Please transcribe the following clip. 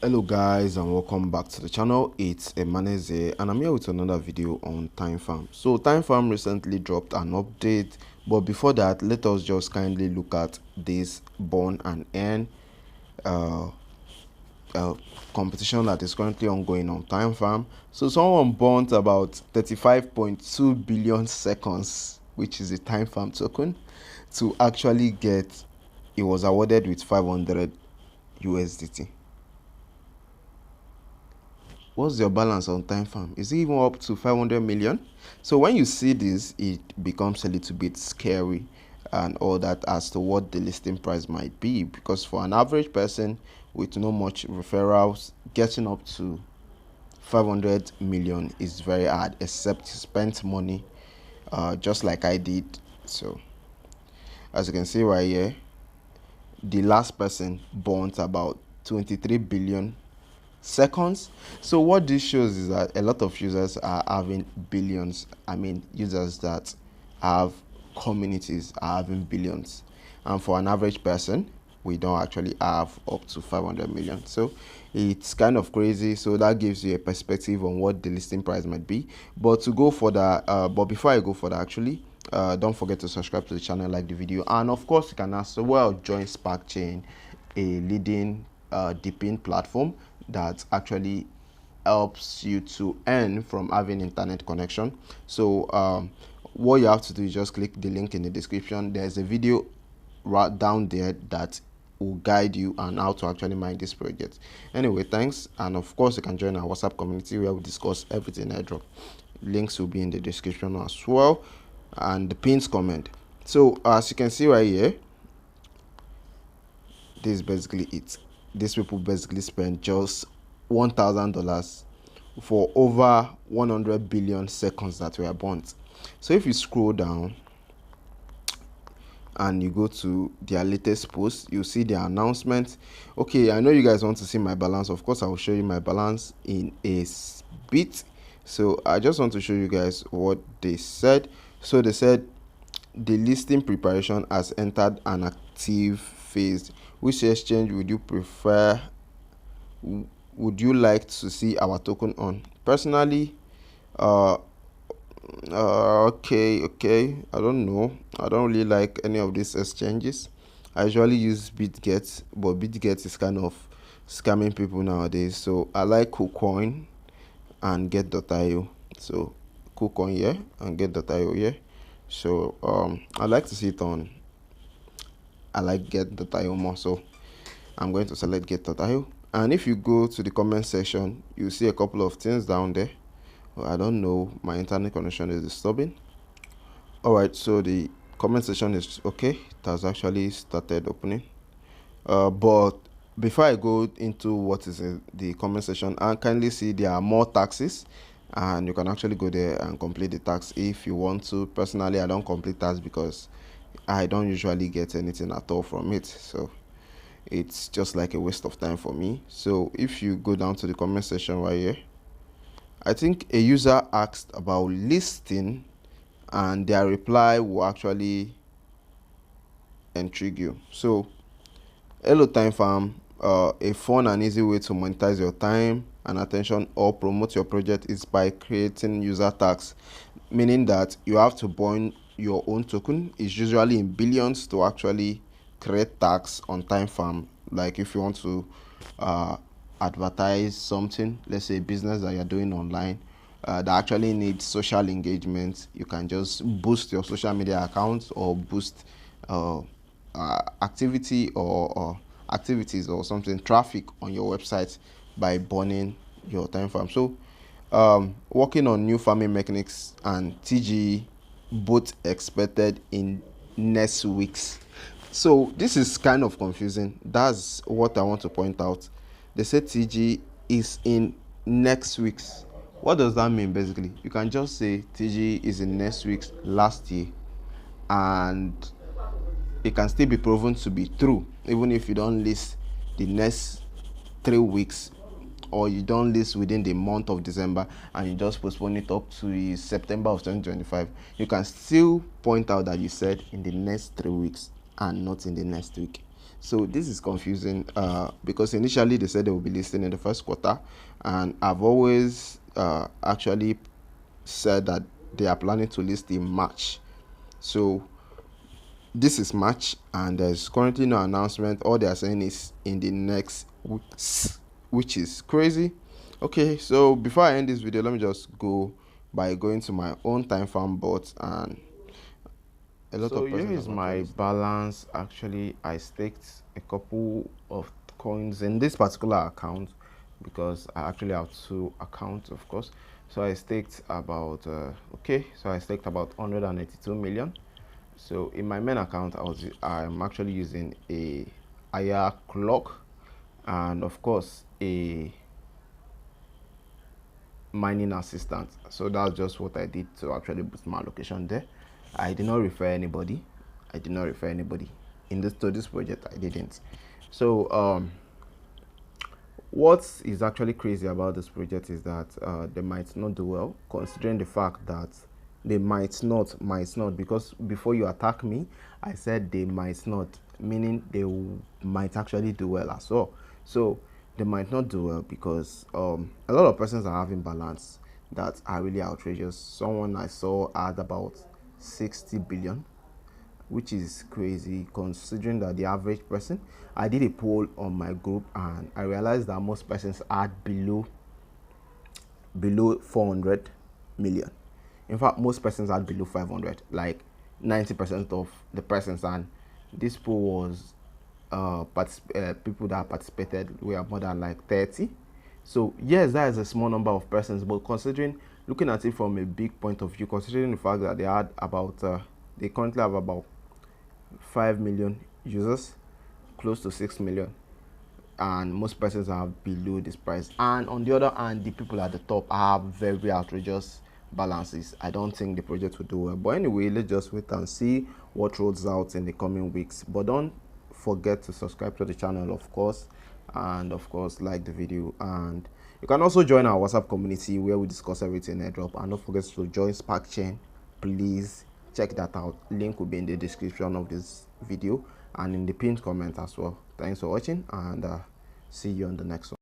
Hello guys, and welcome back to the channel. It's Emaneze and I'm here with another video on Timefarm. So Timefarm recently dropped an update, but before that, let us just kindly look at this burn and earn competition that is currently ongoing on Timefarm. So someone burnt about 35.2 billion seconds, which is a Timefarm token, to actually get, it was awarded with 500 USDT. What's your balance on Timefarm? Is it even up to 500 million? So when you see this, it becomes a little bit scary and all that as to what the listing price might be, because for an average person with no much referrals, getting up to 500 million is very hard, except you spend money just like I did. So as you can see right here, the last person burnt about 23 billion seconds. So what this shows is that a lot of users are having billions. I mean, users that have communities are having billions, and for an average person, we don't actually have up to 500 million. So it's kind of crazy. So that gives you a perspective on what the listing price might be. But to go for that, but before I go for that, actually, don't forget to subscribe to the channel, like the video, and of course you can as well join Spark Chain, a leading deepin platform that actually helps you to earn from having internet connection. So what you have to do is just click the link in the description. There's a video right down there that will guide you on how to actually mine this project. Anyway, thanks, and of course you can join our WhatsApp community where we discuss everything airdrop. Links will be in the description as well, and the pinned comment. So as you can see right here, this is basically it. These people basically spend just $1,000 for over 100 billion seconds that were burnt. So if you scroll down and you go to their latest post, you see their announcement. Okay, I know you guys want to see my balance. Of course I will show you my balance in a bit. So I just want to show you guys what they said. So they said the listing preparation has entered an active phase. Which exchange would you prefer? Would you like to see our token on? Personally, okay, I don't know. I don't really like any of these exchanges. I usually use BitGet, but BitGet is kind of scamming people nowadays. So I like KuCoin and Get.io. So KuCoin here and Get.io here. So I like to see it on. I like Get.io more, so I'm going to select Get.io. And if you go to the comment section, you see a couple of things down there. Well, I don't know, my internet connection is disturbing. All right, so the comment section is okay. It has actually started opening. But before I go into what is in the comment section, I kindly see there are more taxes, and you can actually go there and complete the tax if you want to. Personally, I don't complete tax because I don't usually get anything at all from it, so it's just like a waste of time for me. So if you go down to the comment section right here, I think a user asked about listing, and their reply will actually intrigue you. So hello Timefarm, a fun and easy way to monetize your time and attention or promote your project is by creating user tags, meaning that you have to burn your own token. It's usually in billions to actually create tags on Timefarm. Like if you want to advertise something, let's say a business that you're doing online that actually needs social engagement, you can just boost your social media accounts or boost activity or activities or something, traffic on your website by burning your Timefarm. So working on new farming mechanics and TGE both expected in next weeks. So this is kind of confusing. That's what I want to point out. They said TGE is in next weeks. What does that mean? Basically, you can just say TGE is in next week's last year, and it can still be proven to be true even if you don't list the next 3 weeks, or you don't list within the month of December and you just postpone it up to September of 2025. You can still point out that you said in the next 3 weeks and not in the next week. So this is confusing because initially they said they will be listing in the first quarter, and I've always actually said that they are planning to list in March. So this is March, and there's currently no announcement. All they are saying is in the next weeks, which is crazy. Okay, so before I end this video, let me just go by going to my own Timefarm bot, and a lot of persons. Here is my balance. Actually, I staked a couple of coins in this particular account because I actually have two accounts, of course. So I staked about I staked about 182 million. So in my main account, I'm actually using a higher clock and of course a mining assistant. So that's just what I did to actually boost my allocation there. I did not refer anybody. In this project. I didn't. So what is actually crazy about this project is that they might not do well, considering the fact that they might not, because before you attack me, I said they might not, meaning they might actually do well as well. So they might not do well because a lot of persons are having balance that are really outrageous. Someone I saw had about 60 billion, which is crazy considering that the average person, I did a poll on my group and I realized that most persons had below 400 million. In fact, most persons had below 500, like 90% of the persons. And this poll was people that participated were more than like 30. So yes, that is a small number of persons, but considering, looking at it from a big point of view, considering the fact that they had about they currently have about 5 million users, close to 6 million, and most persons are below this price. And on the other hand, the people at the top have very outrageous balances. I don't think the project will do well, but anyway, let's just wait and see what rolls out in the coming weeks. But don't forget to subscribe to the channel, of course, and of course like the video. And you can also join our WhatsApp community where we discuss everything airdrop. And don't forget to join Spark Chain. Please check that out. Link will be in the description of this video and in the pinned comment as well. Thanks for watching, and see you on the next one.